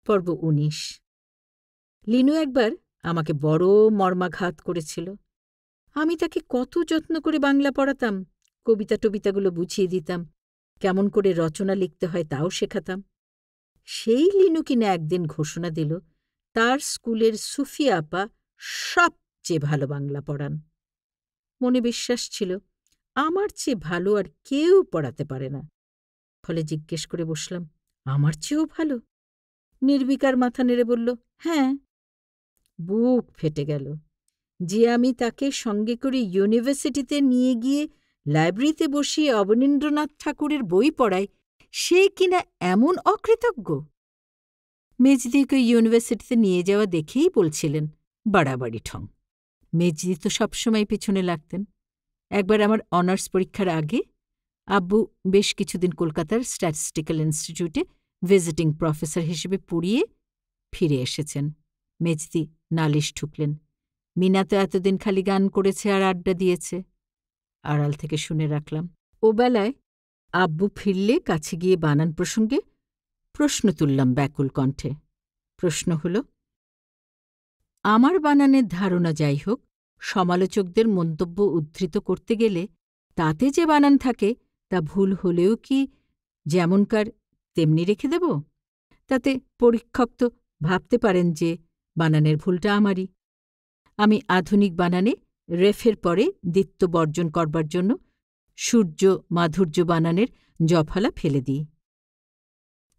পর্ব ১৯। লিনু একবার আমাকে বড় মর্মাঘাত করেছিল। আমি তাকে কত যত্ন করে বাংলা পড়াতাম, কবিতা টবিতাগুলো বুঝিয়ে দিতাম, কেমন করে রচনা লিখতে হয় তাও শেখাতাম। সেই লিনু কিনা একদিন ঘোষণা দিল তার স্কুলের সুফিয়া আপা সবচেয়ে ভালো বাংলা পড়ান। মনে বিশ্বাস ছিল আমার চেয়ে ভালো আর কেউ পড়াতে পারে না। ফলে জিজ্ঞেস করে বসলাম, আমার চেয়েও ভালো? নির্বিকার মাথা নেড়ে বলল, হ্যাঁ। বুক ফেটে গেল। যে আমি তাকে সঙ্গে করে ইউনিভার্সিটিতে নিয়ে গিয়ে লাইব্রেরিতে বসিয়ে অবনীন্দ্রনাথ ঠাকুরের বই পড়াই, সে কিনা এমন অকৃতজ্ঞ। মেজদিকে ইউনিভার্সিটিতে নিয়ে যাওয়া দেখেই বলছিলেন, বাড়াবাড়ি ঠং। মেজদি তো সবসময় পেছনে লাগতেন। একবার আমার অনার্স পরীক্ষার আগে আব্বু বেশ কিছুদিন কলকাতার স্ট্যাটিস্টিক্যাল ইনস্টিটিউটে ভিজিটিং প্রফেসর হিসেবে পড়িয়ে ফিরে এসেছেন। মেজদি নালিশ ঠুকলেন, মিনা তো এতদিন খালি গান করেছে আর আড্ডা দিয়েছে। আড়াল থেকে শুনে রাখলাম। ও বেলায় আব্বু ফিরলে কাছে গিয়ে বানান প্রসঙ্গে প্রশ্ন তুললাম ব্যাকুল কণ্ঠে। প্রশ্ন হল, আমার বানানের ধারণা যাই হোক, সমালোচকদের মন্তব্য উদ্ধৃত করতে গেলে তাতে যে বানান থাকে তা ভুল হলেও কি যেমনকার তেমনি রেখে দেব? তাতে পরীক্ষক তো ভাবতে পারেন যে বানানের ভুলটা আমারই। আমি আধুনিক বানানে রেফের পরে দ্বিত্ব বর্জন করবার জন্য সূর্য মাধুর্য বানানের জফলা ফেলে দিই।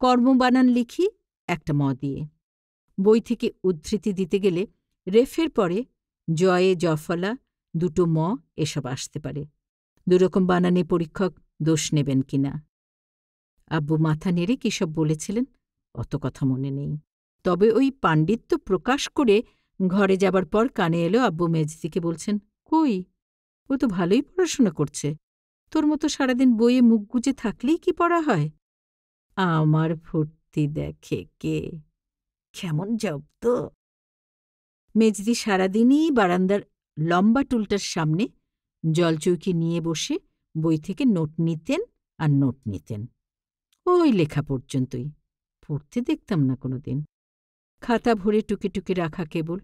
কর্মবানান লিখি একটা ম দিয়ে। বই থেকে উদ্ধৃতি দিতে গেলে রেফের পরে জয়ে জফলা, দুটো ম এসব আসতে পারে। দুরকম বানানে পরীক্ষক দোষ নেবেন কিনা। আব্বু মাথা নেড়ে কী সব বলেছিলেন অত কথা মনে নেই। তবে ওই পাণ্ডিত্য প্রকাশ করে ঘরে যাবার পর কানে এলো আব্বু মেজদিকে বলছেন, কই, ও তো ভালোই পড়াশোনা করছে, তোর মতো সারাদিন বইয়ে মুখ গুজে থাকলেই কি পড়া হয়? আমার ফুর্তি দেখে কে, কেমন জব্দ। মেজদি সারাদিনই বারান্দার লম্বা টুলটার সামনে জলচৌকি নিয়ে বসে বই থেকে নোট নিতেন আর নোট নিতেন। ওই লেখা পর্যন্তই, পড়তে দেখতাম না কোনোদিন। খাতা ভরে টুকে টুকে রাখা কেবল।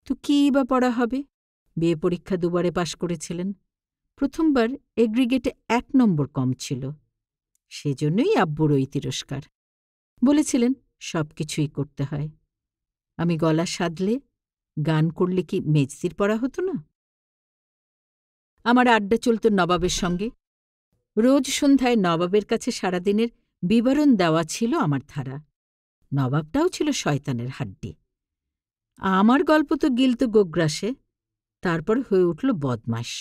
তো কী বা পড়া হবে? বিএ পরীক্ষা দুবারে পাশ করেছিলেন। প্রথমবার এগ্রিগেটে ১ নম্বর কম ছিল। সেজন্যই আব্বুর ওই তিরস্কার। বলেছিলেন সব কিছুই করতে হয়। আমি গলা সাধলে গান করলে কি মেজদির পড়া হতো না? আমার আড্ডা চলত নবাবের সঙ্গে। রোজ সন্ধ্যায় নবাবের কাছে সারাদিনের বিবরণ দেওয়া ছিল আমার ধারা। নবাবটাও ছিল শয়তানের হাড্ডি। আমার গল্প তো গিলত গোগ্রাসে, তারপর হয়ে উঠল বদমাস।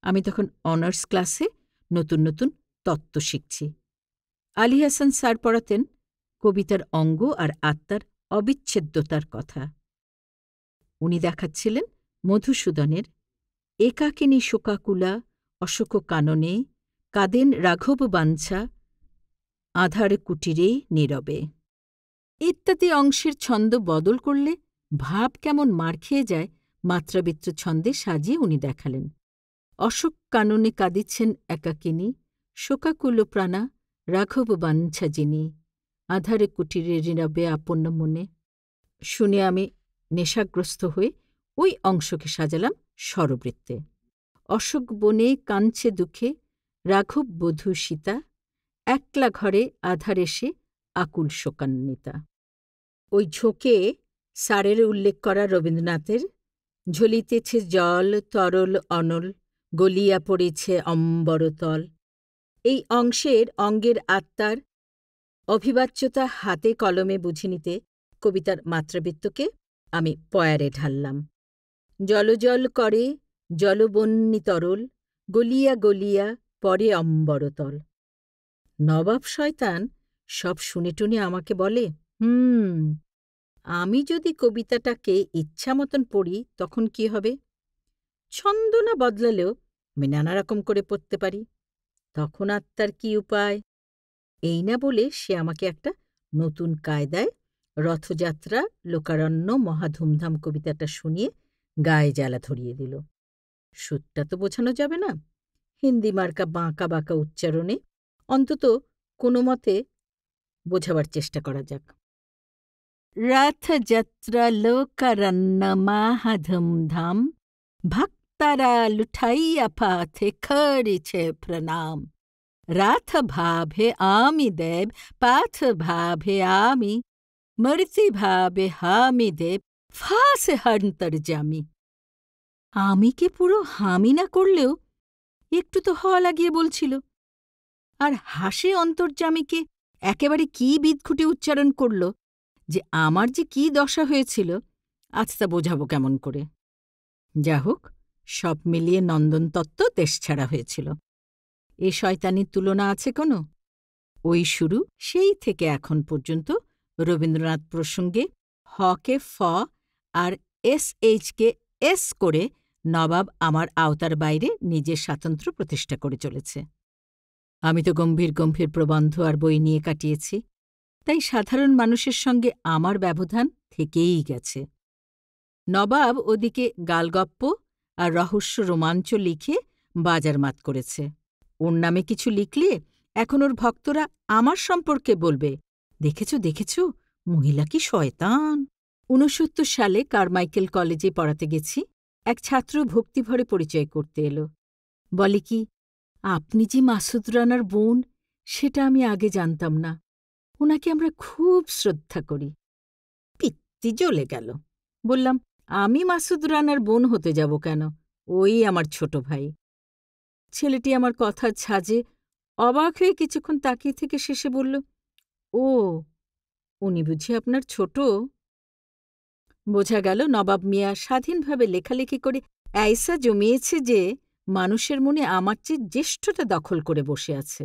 আমি তখন অনার্স ক্লাসে নতুন নতুন তত্ত্ব শিখছি। আলী হাসান স্যার পড়াতেন কবিতার অঙ্গ আর আত্মার অবিচ্ছেদ্যতার কথা। উনি দেখাচ্ছিলেন মধুসূদনের একাকিনী শোকাকুলা অশোক কাননে কাদেন রাঘব বাঞ্ছা আধার কুটিরে নীরবে ইত্যাদি অংশের ছন্দ বদল করলে ভাব কেমন মার খেয়ে যায় মাত্রাবৃত্ত ছন্দে সাজিয়ে উনি দেখালেন। অশোক কাননে কাঁদিচ্ছেন একাকিনী, শোকাকুল প্রাণা রাঘব বাঞ্ছা যিনি আধারে কুটিরে নীরবে আপন্ন মনে। শুনে আমি নেশাগ্রস্ত হয়ে ওই অংশকে সাজালাম স্বরবৃত্তে। অশোক বনে কাঞ্চে দুঃখে রাঘব বধূ সীতা, একলা ঘরে আধার এসে আকুল শোকান্বিতা। ওই ঝোঁকে স্যারের উল্লেখ করা রবীন্দ্রনাথের ঝলিতেছে জল তরল অনল গলিয়া পড়েছে অম্বরতল, এই অংশের অঙ্গের আত্মার অভিবাচ্যতা হাতে কলমে বুঝে নিতে কবিতার মাত্রাবৃত্তকে আমি পয়ারে ঢাললাম। জলজল করে জলবন্যী তরল গলিয়া গলিয়া পরে অম্বরতল। নবাব শয়তান সব শুনে টুনে আমাকে বলে, আমি যদি কবিতাটাকে ইচ্ছা মতন পড়ি তখন কি হবে? ছন্দ না বদলালেও আমি নানা রকম করে পড়তে পারি। তখন আত্মার কি উপায়? এই না বলে সে আমাকে একটা নতুন কায়দায় রথযাত্রা লোকারণ্য মহাধুমধাম কবিতাটা শুনিয়ে গায়ে জ্বালা ধরিয়ে দিল। সুরটা তো বোঝানো যাবে না, হিন্দি মার্কা বাঁকা বাঁকা উচ্চারণে অন্তত কোনো মতে বোঝাবার চেষ্টা করা যাক। রথযাত্রা লোকারণ্য মাহাধুমধাম ভক্তরা লুঠাইয়া পাথে করিছে প্রণাম রাথ ভাবে আমি দেব পাথ ভাবে আমি মূর্তি ভাবে হামি দেব ফাঁসে অন্তর্যামী। আমি কি পুরো হামি না করলেও একটু তো হওয়া লাগিয়ে বলছিল, আর হাসে অন্তর্যামীকে একেবারে কি বিদঘুটে উচ্চারণ করল যে আমার যে কি দশা হয়েছিল আজ তা বোঝাবো কেমন করে। যা হোক, সব মিলিয়ে নন্দনতত্ত্ব দেশছাড়া হয়েছিল। এ শয়তানির তুলনা আছে কোনো? ওই শুরু, সেই থেকে এখন পর্যন্ত রবীন্দ্রনাথ প্রসঙ্গে হকে ফ আর SH-কে এস করে নবাব আমার আওতার বাইরে নিজের স্বাতন্ত্র্য প্রতিষ্ঠা করে চলেছে। আমি তো গম্ভীর গম্ভীর প্রবন্ধ আর বই নিয়ে কাটিয়েছি, তাই সাধারণ মানুষের সঙ্গে আমার ব্যবধান থেকেই গেছে। নবাব ওদিকে গালগপ্প আর রহস্য রোমাঞ্চ লিখে বাজারমাত করেছে। ওর নামে কিছু লিখলে এখন ওর ভক্তরা আমার সম্পর্কে বলবে, দেখেছ দেখেছ, মহিলা কি শয়তান। ৬৯ সালে কারমাইকেল কলেজে পড়াতে গেছি। এক ছাত্র ভক্তিভরে পরিচয় করতে এলো। বলে কি, আপনি যে মাসুদ রানার বোন সেটা আমি আগে জানতাম না, ওনাকে আমরা খুব শ্রদ্ধা করি। পিত্তি জ্বলে গেল। বললাম, আমি মাসুদ রানার বোন হতে যাব কেন, ওই আমার ছোট ভাই। ছেলেটি আমার কথার ঝাঁজে অবাক হয়ে কিছুক্ষণ তাকিয়ে থেকে শেষে বলল, ও, উনি বুঝি আপনার ছোট? বোঝা গেল নবাব মিয়া স্বাধীনভাবে লেখালেখি করে এয়সা জমিয়েছে যে মানুষের মনে আমার চেয়ে জ্যেষ্ঠতা দখল করে বসে আছে।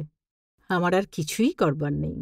আমার আর কিছুই করবার নেই।